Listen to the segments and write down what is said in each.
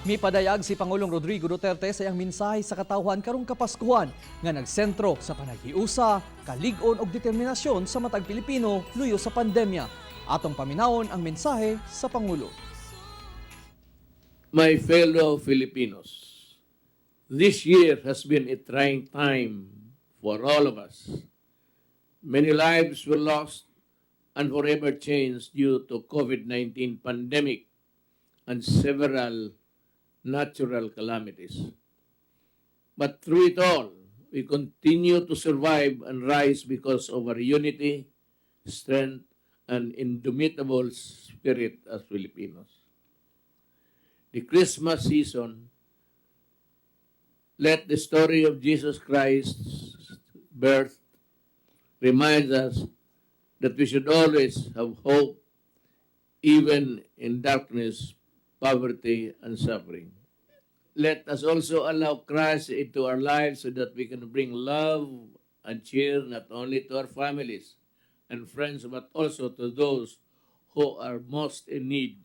Mipadayag si Pangulong Rodrigo Duterte sa iyang mensahe sa katawhan karong Kapaskuhan nga nagsentro sa panaghiusa, kalig-on ug determinasyon sa matag Pilipino luyo sa pandemya. Atong paminawon ang mensahe sa Pangulo. My fellow Filipinos, this year has been a trying time for all of us. Many lives were lost and forever changed due to COVID-19 pandemic and several natural calamities. But through it all, we continue to survive and rise because of our unity, strength, and indomitable spirit as Filipinos. The Christmas season, let the story of Jesus Christ's birth remind us that we should always have hope even in darkness, poverty, and suffering. Let us also allow Christ into our lives so that we can bring love and cheer not only to our families and friends but also to those who are most in need.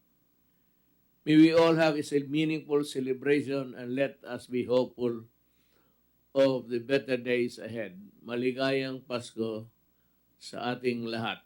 May we all have a meaningful celebration and let us be hopeful of the better days ahead. Maligayang Pasko sa ating lahat.